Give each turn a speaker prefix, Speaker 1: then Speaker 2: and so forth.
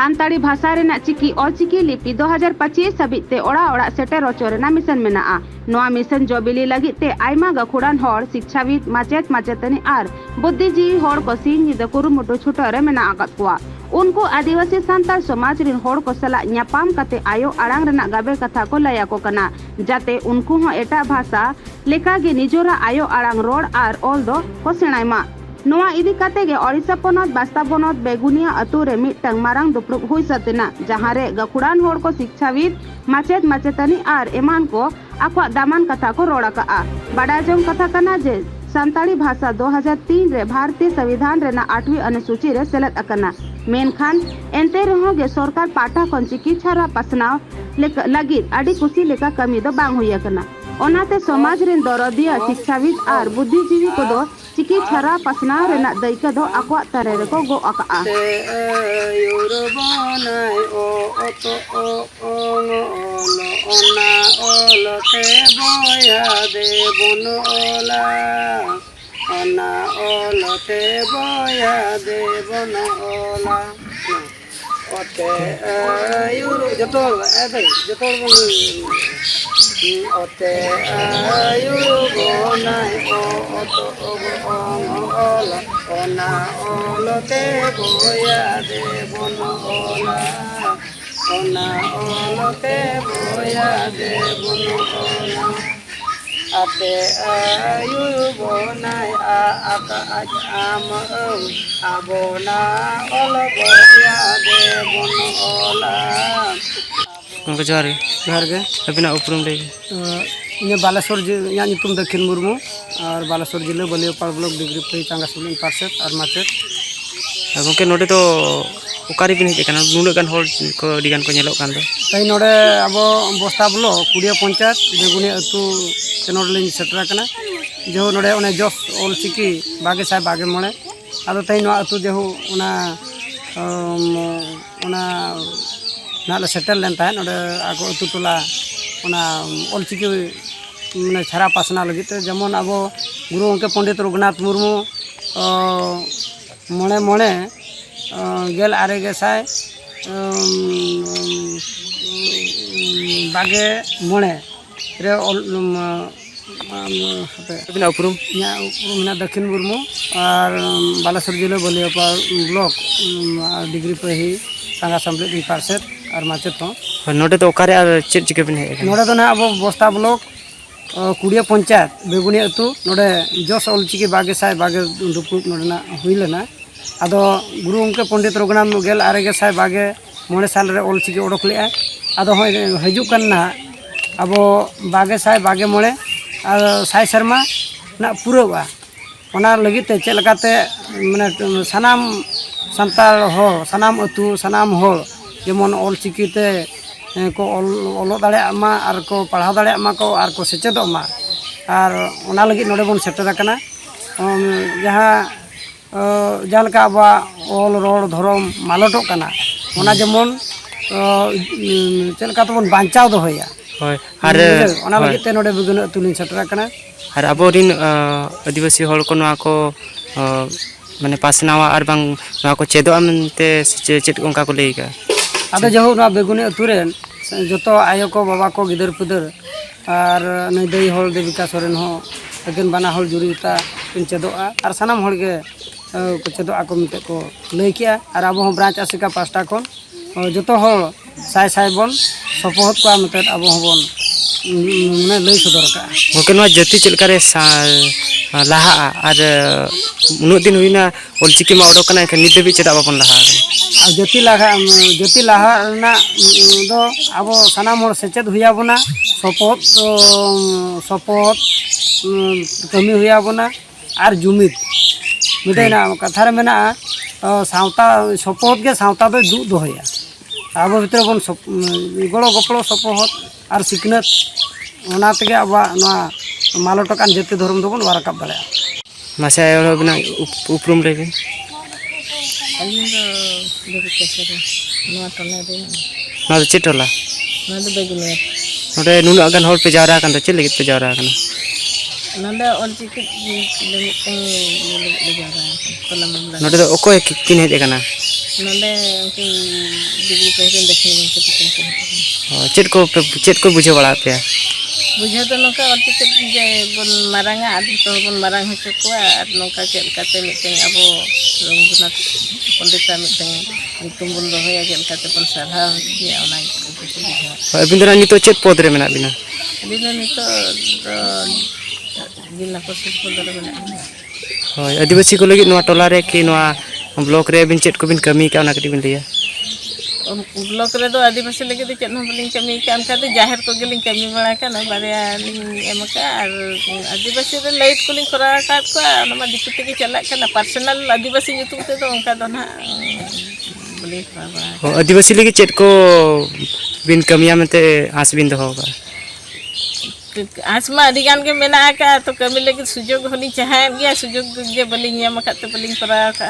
Speaker 1: सानताड़ी भाषा रेना चिकी ऑलचिकी लिपि 2025 हबीते ओड़ा ओड़ा सेटेर ओचोरेना मिशन मेनाआ। नोआ मिशन जोबिली लगिते आयमा गखुड़ान होड़ शिक्षाविद माचेत माचेतनी आर बुद्धिजीवी होड़ को सिंह निदा कुरुमुटु छुटरे मेना आकात कुआ। उनको आदिवासी सान्ताल समाज रिन होड़ को सला न्यापाम कते आयो आड़ांग रेना गाबे कथा को लया को कना जाते उनको हो एटा भाषा लेकागे निजोरा आयो आड़ांग रोड आर ओल दो को सेणायमा। नोआ इदी काते गे ओडिशा पोनोत बास्ता पोनोत बेगुनिया अतु रे मिटंग मारांग दुपड़ुब हुई सतेना जहां रे गखुड़ान होड़ को शिक्षाविद माचेत माचेतनी आर एमान को आकवा दामान कथा को रोड़ा का बड़ाजों कथा कना जे सान्ताड़ी भाषा 2003 रे भारतीय संविधान रेना 8वीं अनुसूची रे सेलेद अकना। मेनखान एंते रहो गे सरकार पाटा खन चिकी छारा पासनाव लगित आडी कुसी लेका कमी दो बांग हुई अकना। ओनाते समाज रेन दरदिया शिक्षाविद आर बुद्धिजीवी को दो चिकी छारा पासनाव रेना दैका दो आकवा तरे रे को गो अका
Speaker 2: ate ayu bonai aka ajam abona ola boya de bonola
Speaker 3: उनको जोहार गे अबिना उपरुम ले
Speaker 2: इन बालेश्वर या नितुम दक्षिण मुर्मू और बालेश्वर जिले बलियापाड़ ब्लॉक डिग्री पे चांगा सुलिन पार्षद और माचेत
Speaker 3: गंके नोडे तो उकारी बिन हेज काना नुना गान होड़ को डिगान को नेलो कान दो
Speaker 2: तई नोडे अब बस्ता ब्लॉक कुड़िया पंचायत बेगुनी अतु ते नोडे लिन सेटरा कना जो नोडे ओने जस ऑल चिकी बागे साय बागे मणे आदो तई नो अतु जेहु ओना नाले सेटल लेन ताय नोडे आगो अतु टोला ओना ऑल चिकी माने छारा पासना लगित जेमन अब गुरु अंके पंडित रघुनाथ मुर्मू मणे मणे गेल आरे गेसाय बागे मणे रे
Speaker 3: अबिना उपरुम
Speaker 2: मेना दक्षिण मुर्मू और बालेश्वर जिले बलियापाड़ ब्लॉक डिग्री पे ही सांगा सम्मिलित पार्षद और माचेत हो
Speaker 3: नोडे तो उकारे और चेक चिके बिन हेज
Speaker 2: नोडे तो ना अब बस्ता ब्लॉक कुड़िया पंचायत बेगुनी अतु नोडे जस ऑलचिकी बागे साय बागे दुपुक नोडेना हुई लेना आदो गुरु अंके पंडित रघुनाथ गेल आरे गेसाय बागे मणे साल रे ऑलचिकी ओडक लेआ आदो हजू कना अब बागे साय बागे मणे साय शर्मा ना पुरवा ओना लगित ते चेक लगाते माने सनाम संताल हो सनाम अतु सनाम हो जेमन ऑलचिकी ते को ओलो दाड़े मा आर को पढ़ाव दाड़े मा को आर को सेचेदो मा आर ओना लगी नोडे बन सेटर कना जहाँ जहाँ लेका अब ऑल रोड धर्म मालटो कना ओना जेमन चेलका तबन बांचाव दोहया
Speaker 3: होय आर
Speaker 2: ओना लगी ते नोडे बिगुन तुलिन सेटर कना
Speaker 3: आर अबोरिन आदिवासी होड़ को नोआ को माने पासनावा आर बांग नोआ को चेदो आमते चेट उनका को लेगा
Speaker 2: आदो जहो ना बेगुनी अतुरेन जतो आयो को बाबा को गिदर पुदर और नै दई होल देविका सोरेन हो अगन बाना होल जुरिता पिन चेदोआ और सनाम होल गे को चेदोआ को मिते को लई किया और अब हम ब्रांच आसिका पास्टा कोन जतो होल साय साय बन सपोहत को मिते अब हम ने लई सदर का
Speaker 3: ओके नो जति चलका रे लाहा और उनु दिन हुईना ऑलचिकी मा ओडक कना निते भी चेदा बापन लाहा
Speaker 2: जति लाहा ना दो अब सनाम होड़ सेचेद हुया बना सपोहत कमी हुया बना और जुमिद मिटेना कथा रे मेना सावता सपोहत के सावता दो दु दोहया अब भितर बन गड़ो गपड़ो सपोहत और सिकनत ओना तेगे अब मालटकान जति धर्म दो बन वारकाब दाड़े
Speaker 3: मासे आयो बिना उपरुम रेगे
Speaker 4: अलिंग देविका सोरेन नोआ टोला रे
Speaker 3: ना तो चेटोला
Speaker 4: नोआ दो बेगुनिया
Speaker 3: नोडे नुना गान होड़ पे जावरा कान चेक लगित पे जावरा कान
Speaker 4: नोडे ऑलचिकी ले मिटंग ले जावरा टोला मामला
Speaker 3: नोडे तो ओको किन हेज काना
Speaker 4: नोंडे उनकी डिग्री पहले देखने उनके
Speaker 3: चेट को बुझे बड़ा पे
Speaker 4: बुझे तो नौका ऑलचिकी जे बन मारांगा आदि तो बन मारांग हो चुका और नौका चेल काते मिटें अब रंगनाथ पंडिता मिटें नितुम बन दोहया चेल काते पन सारा किया उना
Speaker 3: अबिन दरा नितो चेट पद रे मेना बिना
Speaker 4: बिना नितो जिला परिषद पद रे मेना
Speaker 3: होय आदिवासी को लगी नोआ टोला रे कि नोआ ब्लॉक रे बिन चेट को बिन कमी का उना कटी बिन लिया
Speaker 4: ब्लॉक रे दो आदिवासी लगे तो चेन बलिंग कमी का अनका तो जाहिर को गेलिंग कमी बड़ा का ना बारिया लिंग एमका और आदिवासी रे लाइट को लिंग करा काट को नमा दिक्कत के चला का पर्सनल आदिवासी युतु ते तो उनका तो ना बलिंग करा
Speaker 3: आदिवासी लगी चेट को बिन कमिया में ते आस बिन दहो का
Speaker 4: आसमा अधिगान के मेना का तो कमी लगे सुजोग होनी चाहे गया सुजोग जे बलिंग एमका तो बलिंग करा का